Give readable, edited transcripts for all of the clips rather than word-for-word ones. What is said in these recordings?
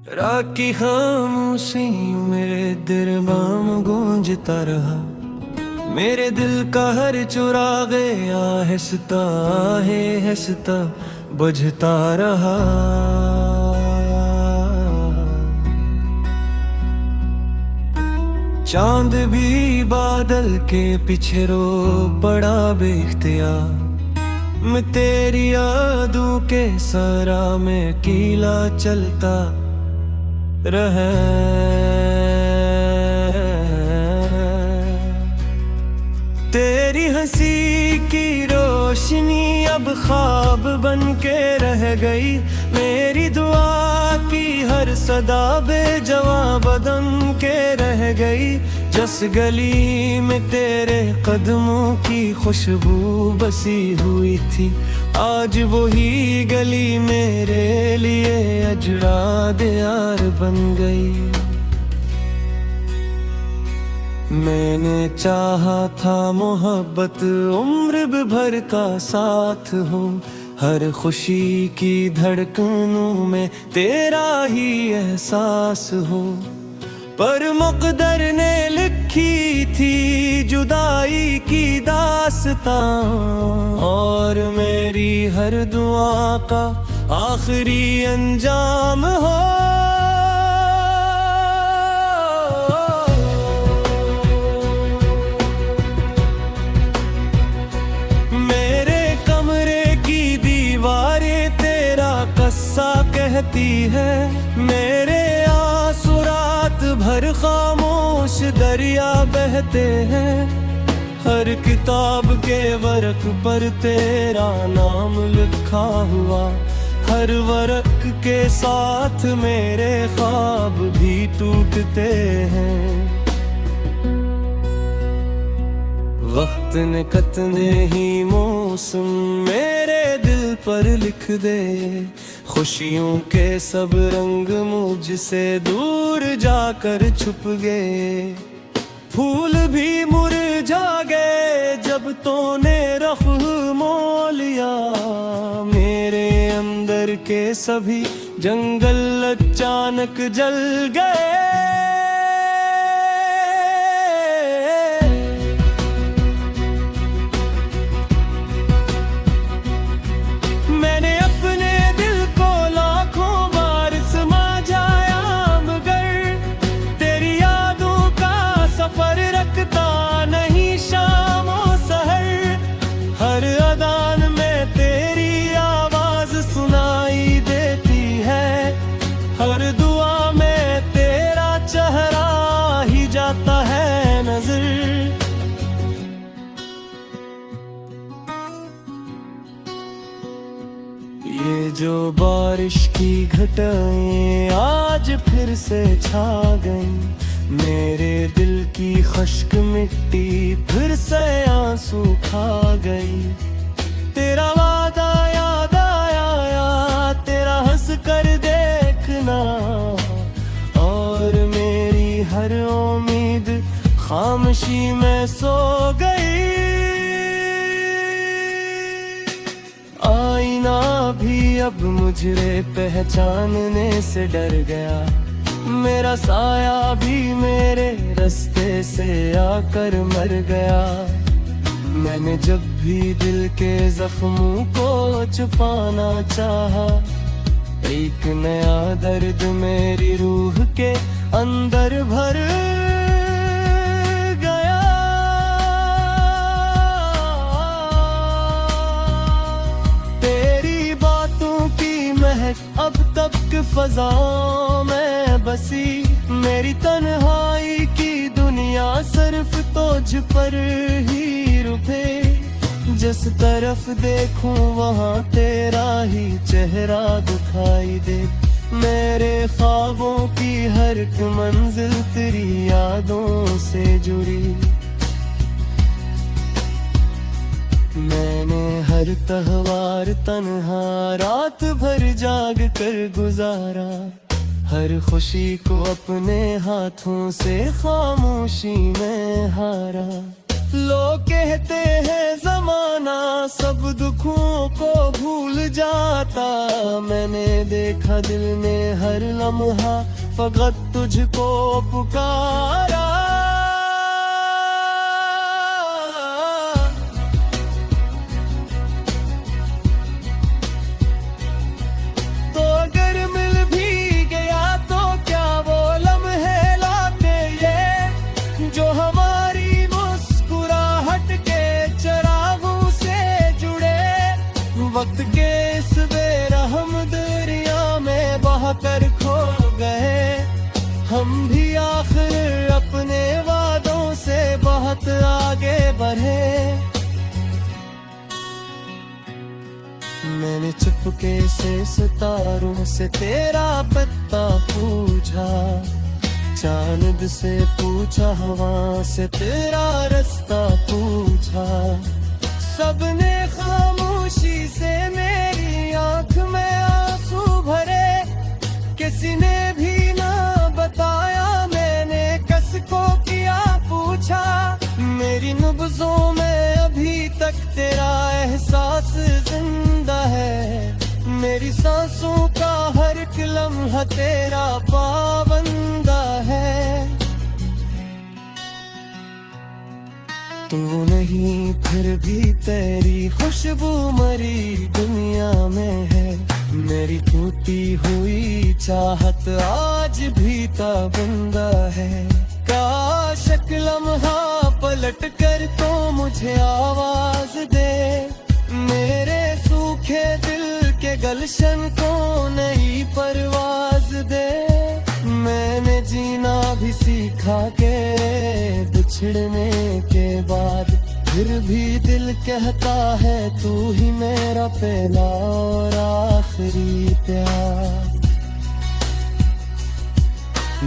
रात की खामोशियों में दिरबाम गूंजता रहा। मेरे दिल का हर चुरा गया हंसता बुझता रहा। चांद भी बादल के पीछे रो पड़ा बेख्तियार। मैं तेरी यादों के सरा में कीला चलता रहे। तेरी हंसी की रोशनी अब ख्वाब बन के रह गई। मेरी दुआ की हर सदा बेजवाब बदन के रह गई। जिस गली में तेरे कदमों की खुशबू बसी हुई थी, आज वही गली मेरे लिए अजराद यार बन गई। मैंने चाहा था मोहब्बत उम्र भर का साथ हो। हर खुशी की धड़कनों में तेरा ही एहसास हो। पर मुक़द्दर ने लिखी थी जुदाई की दास्तां, और मेरी हर दुआ का आखिरी अंजाम हो। मेरे कमरे की दीवारें तेरा कस्सा कहती है। मेरे आंसू रात भर खामोश दरिया बहते हैं। हर किताब के वर्क पर तेरा नाम लिखा हुआ। हर वर्क के साथ मेरे ख्वाब भी टूटते हैं। वक्त ने कितने ही मौसम मेरे दिल पर लिख दे। खुशियों के सब रंग मुझसे दूर जाकर छुप गए। फूल भी मुरझा गए जब तूने रुख मोड़ लिया। मेरे अंदर के सभी जंगल अचानक जल गए। हर अदान में तेरी आवाज सुनाई देती है। हर दुआ में तेरा चेहरा ही जाता है नजर। ये जो बारिश की घटाएं आज फिर से छा गई। मेरे दिल की खुश्क मिट्टी फिर से आंसू खा गई। तेरा वादा याद आया, तेरा हंस कर देखना, और मेरी हर उम्मीद खामोशी में सो गई। आईना भी अब मुझे पहचानने से डर गया। मेरा साया भी मेरे रास्ते से आकर मर गया। मैंने जब भी दिल के जख्मों को छुपाना चाहा, एक नया दर्द मेरी रूह के अंदर भर गया। तेरी बातों की महक अब तक फ़ज़ाओं में बसी। मेरी तन्हाई की दुनिया सिर्फ तुझ पर ही रुके। जिस तरफ देखूं वहाँ तेरा ही चेहरा दिखाई दे। मेरे ख्वाबों की हर एक मंजिल तेरी यादों से जुड़ी। मैंने हर त्योहार तन्हा रात भर जाग कर गुजारा। हर खुशी को अपने हाथों से खामोशी में हारा। लोग कहते हैं जमाना सब दुखों को भूल जाता, मैंने देखा दिल ने हर लम्हा फकत तुझको पुकारा। तो अगर मिल भी गया तो क्या वो लम्हे लाते ये, जो हमारी मुस्कुराहट के चरागों से जुड़े। वक्त के इस बेरहम दरिया में बहकर खो गए, हम भी आखिर अपने वादों से बहुत आगे बढ़े। मैंने चुपके से सितारों से तेरा पता पूछा, चांद से पूछा, हवा से तेरा रास्ता पूछा। सबने खामोशी से मेरी आंख में आंसू भरे, किसी ने भी ना बताया, मैंने किसको किया पूछा। मेरी नब्ज़ों में अभी तक तेरा एहसास जिंदा है, मेरी सांसों का हर एक लम्हा तेरा पाबंदा है। तू नहीं फिर भी तेरी खुशबू मरी दुनिया में है, मेरी टूटी हुई चाहत आज भी ताबंदा है। काश एक लम्हा पलट कर तो मुझे आवाज दे, मेरे सूखे दिल के गलशन को नई परवाज दे। मैंने जीना भी सीखा के बिछड़ने के बाद, फिर भी दिल कहता है तू ही मेरा पहला और आखिरी प्यार।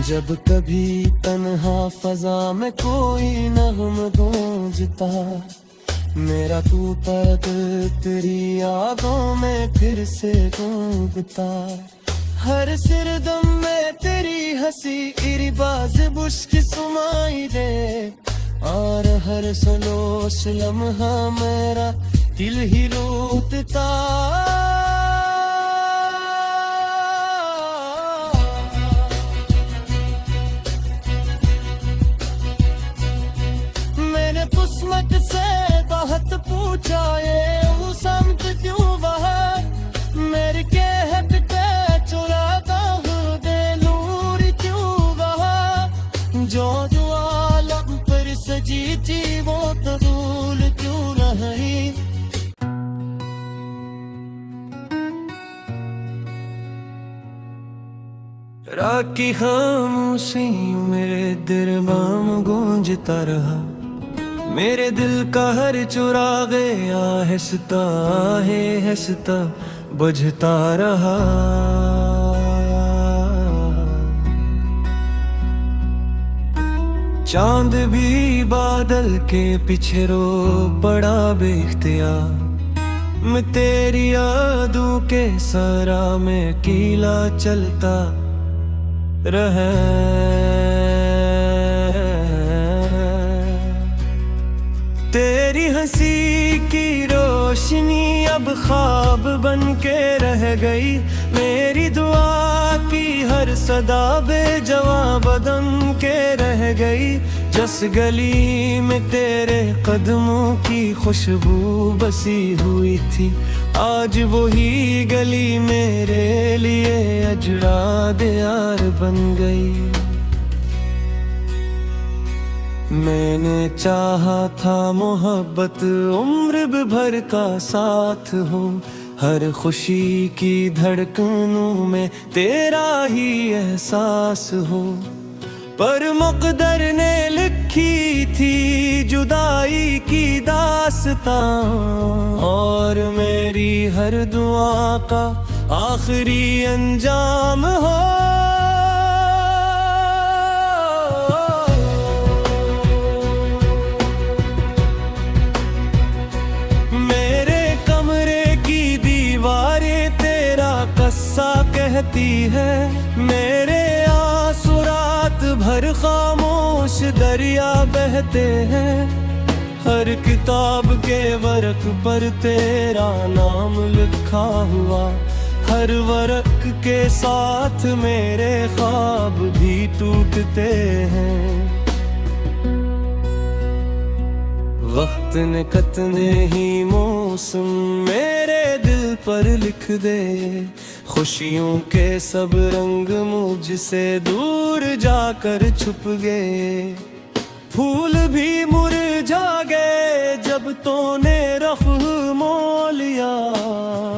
जब कभी तन्हा फजा में कोई नगम गूंजता, मेरा टूटा दिल तेरी यादों में फिर से गूंजता। हर सिरदम में तेरी हंसी इरिबाज बुश्क सुनाई दे, और हर सलोस लम्हा मेरा दिल ही रोता। मैंने किस्मत से बहुत पूछा ये वो समत क्यों वहा, मेरे कहत पे चुराता हूँ दिलूर क्यों वहा। जो जो आलम पर सजी थी वो कबूल क्यों नहीं। रात की खामोशी मेरे दिरबाम गूंजता रहा, मेरे दिल का हर चुराग आहिस्ता आहिस्ता बुझता रहा। चांद भी बादल के पीछे रो पड़ा बेख्तियार, मैं तेरी यादों के सरा में कीला चलता रहे। तेरी हंसी की रोशनी अब ख्वाब बन के रह गई, मेरी दुआ की हर सदा बेजवाब बदन के रह गई। जिस गली में तेरे कदमों की खुशबू बसी हुई थी, आज वही गली मेरे लिए अजरा दियार बन गई। मैंने चाहा था मोहब्बत उम्र भर का साथ हो, हर खुशी की धड़कनों में तेरा ही एहसास हो। पर मुक़द्दर ने लिखी थी जुदाई की दास्तां, और मेरी हर दुआ का आखिरी अंजाम हो। सा कहती है मेरे आंसू रात भर खामोश दरिया बहते हैं, हर किताब के वर्क पर तेरा नाम लिखा हुआ, हर वर्क के साथ मेरे ख्वाब भी टूटते हैं। वक्त ने कितने ही मौसम मेरे दिल पर लिख दे, खुशियों के सब रंग मुझसे दूर जाकर छुप गए। फूल भी मुरझा गए जब तूने रख मोल लिया,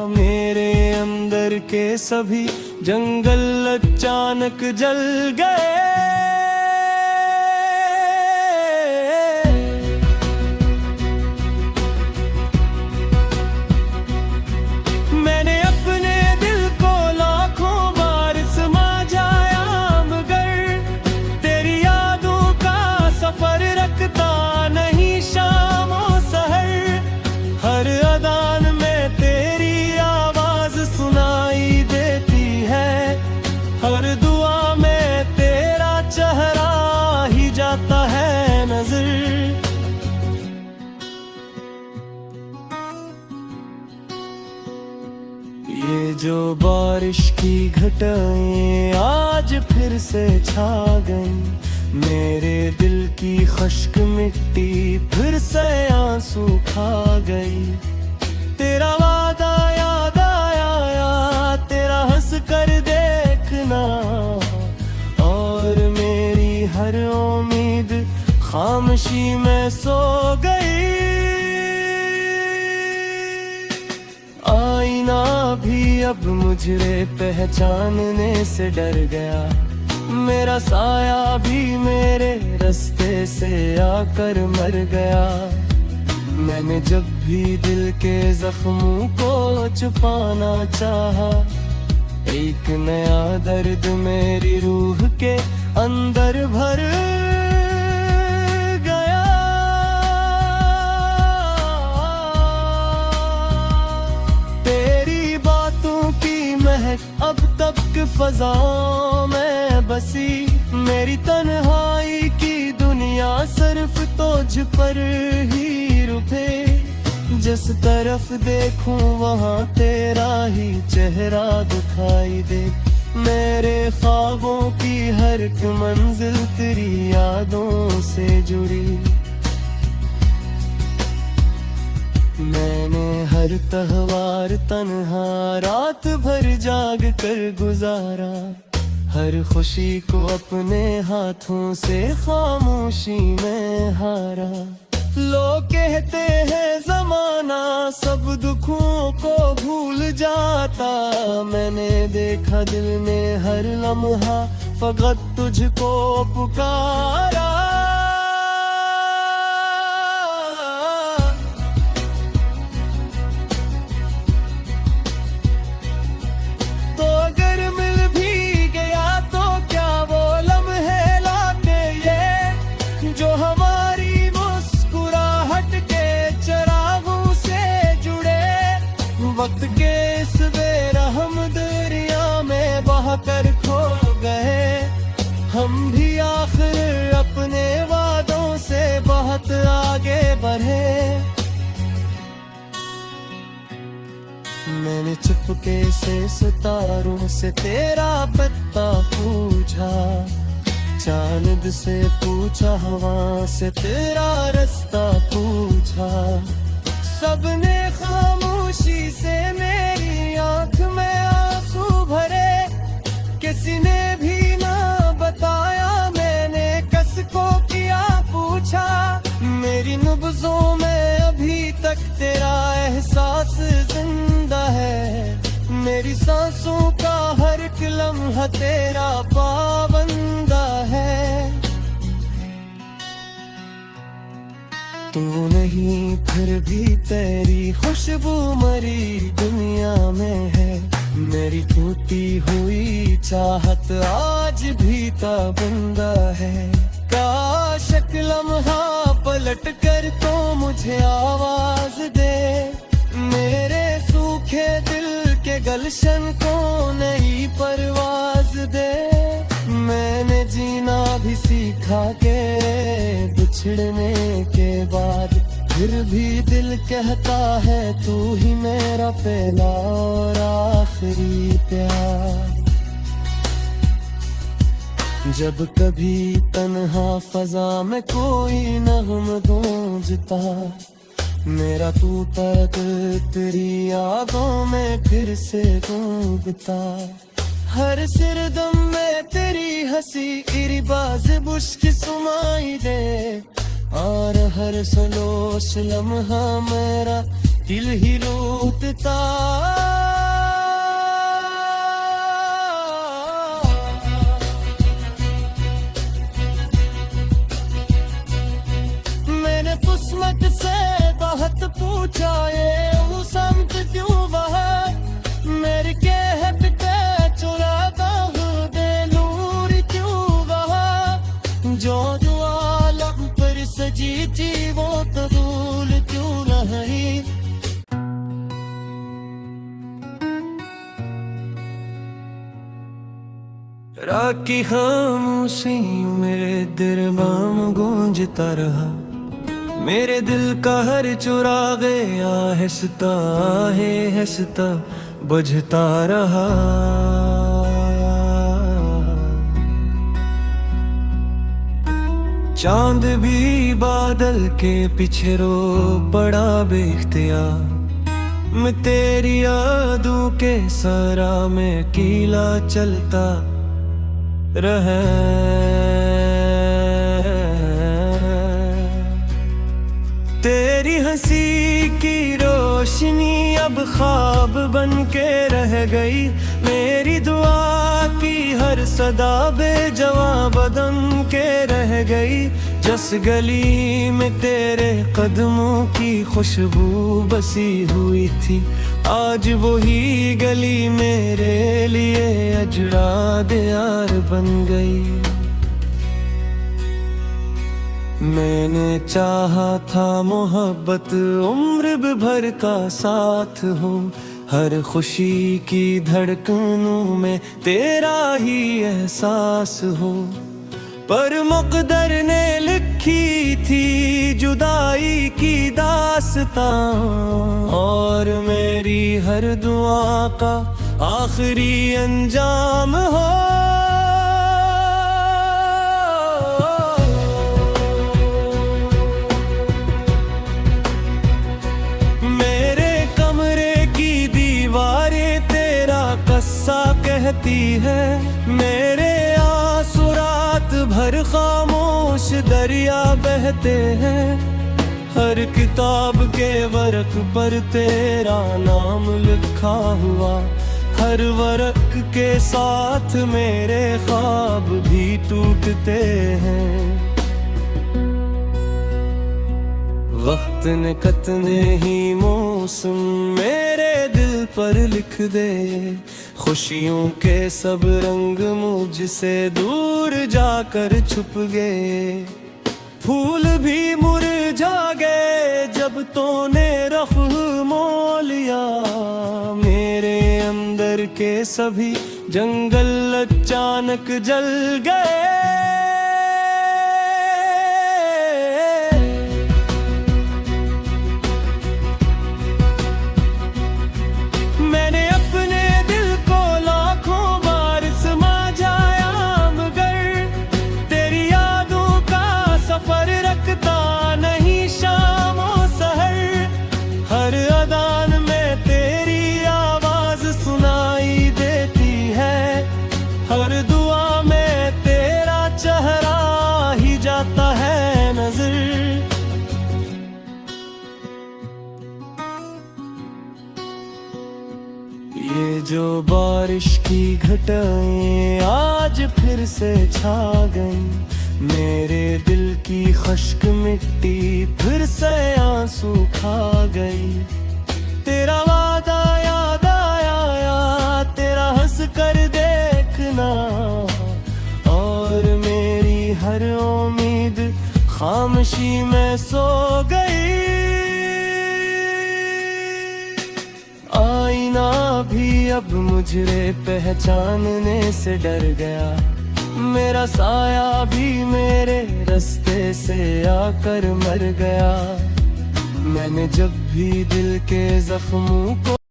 मेरे अंदर के सभी जंगल अचानक जल गए। मैंने अपने दिल को लाखों बार समझाया, मगर तेरी यादों का सफर रखता नहीं शाम और सहर। हर अदान में तेरी आवाज सुनाई देती है, हर दुआ में तेरा चेहरा ही जाता है नजर। ये जो बारिश की घटाएं आज फिर से छा गई, मेरे दिल की खुश्क मिट्टी फिर से आंसू खा गई। तेरा वादा याद आया, तेरा हंस कर देखना, और मेरी हर उम्मीद खामोशी में सो गई। आईना भी अब मुझे पहचानने से डर गया, मेरा साया भी मेरे रास्ते से आकर मर गया। मैंने जब भी दिल के जख्मों को छुपाना चाहा, एक नया दर्द मेरी रूह के अंदर भर गया। तेरी बातों की महक अब तक फज़ाओं में बसी, मेरी तन्हाई की दुनिया सिर्फ तुझ पर ही रुके। जिस तरफ देखूं वहाँ तेरा ही चेहरा दिखाई दे, मेरे ख्वाबों की हर एक मंजिल तेरी यादों से जुड़ी। मैंने हर त्योहार तन्हा रात भर जाग कर गुजारा, हर खुशी को अपने हाथों से खामोशी में हारा। लोग कहते हैं जमाना सब दुखों को भूल जाता, मैंने देखा दिल ने हर लम्हा फकत तुझको पुकारा। तो अगर मिल भी गया तो क्या वो लम्हे लाते ये, जो हमारी वक्त के इस बेरहम दरिया में बहकर खो गए। हम भी आखिर अपने वादों से बहुत आगे बढ़े। मैंने चुपके से सितारों से तेरा पता पूछा, चांद से पूछा, हवा से तेरा रास्ता पूछा। सबने खामोशी से मेरी आंख में आंसू भरे, किसी ने भी ना बताया मैंने किसको किया पूछा। मेरी नब्ज़ों में अभी तक तेरा एहसास जिंदा है, मेरी सांसों का हर एक लम्हा तेरा पाबंदा है। तू नहीं फिर भी तेरी खुशबू मरी दुनिया में है, मेरी टूटी हुई चाहत आज भी ताबंदा है। काश एक लम्हा पलट कर तो मुझे आवाज दे, मेरे सूखे दिल के गलशन को नई परवाज दे। मैंने जीना भी सीखा के बिछड़ने के बाद, फिर भी दिल कहता है तू ही मेरा पहला और आखिरी प्यार। जब कभी तन्हा फजा में कोई नगम गूंजता, मेरा तू तर्क तेरी यादों में फिर से गूंजता। हर सिरदम में तेरी हंसी रिबाज बुश्क सुनाई दे, और हर सलोस लम्हा मेरा दिल ही लूटता। मैंने किस्मत से बहुत पूछा ये वो समत क्यों वहा, मेरे के है पिता चुराता हूँ बेलूर क्यों वहा। जो जो आलम पर सजी थी वो कबूल क्यों नहीं। रात की खामोशी मेरे दिल में गूंजता रहा, मेरे दिल का हर चुरागे आहिस्ता आहिस्ता बुझता रहा। चांद भी बादल के पीछे रो पड़ा बेख्तियार, मैं तेरी यादों के सरा में कीला चलता रहे। तेरी हंसी की रोशनी अब ख्वाब बन के रह गई, मेरी दुआ की हर सदा बेजवाब बदन के रह गई। जिस गली में तेरे कदमों की खुशबू बसी हुई थी, आज वही गली मेरे लिए अजराद यार बन गई। मैंने चाहा था मोहब्बत उम्र भर का साथ हो, हर खुशी की धड़कनों में तेरा ही एहसास हो। पर मुक़द्दर ने लिखी थी जुदाई की दास्तां, और मेरी हर दुआ का आखिरी अंजाम हो। सा कहती है मेरे आंसू रात भर खामोश दरिया बहते हैं, हर किताब के वर्क पर तेरा नाम लिखा हुआ, हर वर्क के साथ मेरे ख्वाब भी टूटते हैं। वक्त ने कितने ही मौसम मेरे दिल पर लिख दे, खुशियों के सब रंग मुझसे दूर जाकर छुप गए। फूल भी मुरझा गए जब तूने रुख मोड़ लिया, मेरे अंदर के सभी जंगल अचानक जल गए। हर दुआ में तेरा चेहरा ही जाता है नजर। ये जो बारिश की घटाएं आज फिर से छा गई, मेरे दिल की खुश्क मिट्टी फिर से आंसू खा गई। तेरा वादा याद आया, तेरा हंस कर देखना, और मेरी हर उम्मीद खामोशी में सो गई। आईना भी अब मुझे पहचानने से डर गया, मेरा साया भी मेरे रास्ते से आकर मर गया। मैंने जब भी दिल के जख्मों को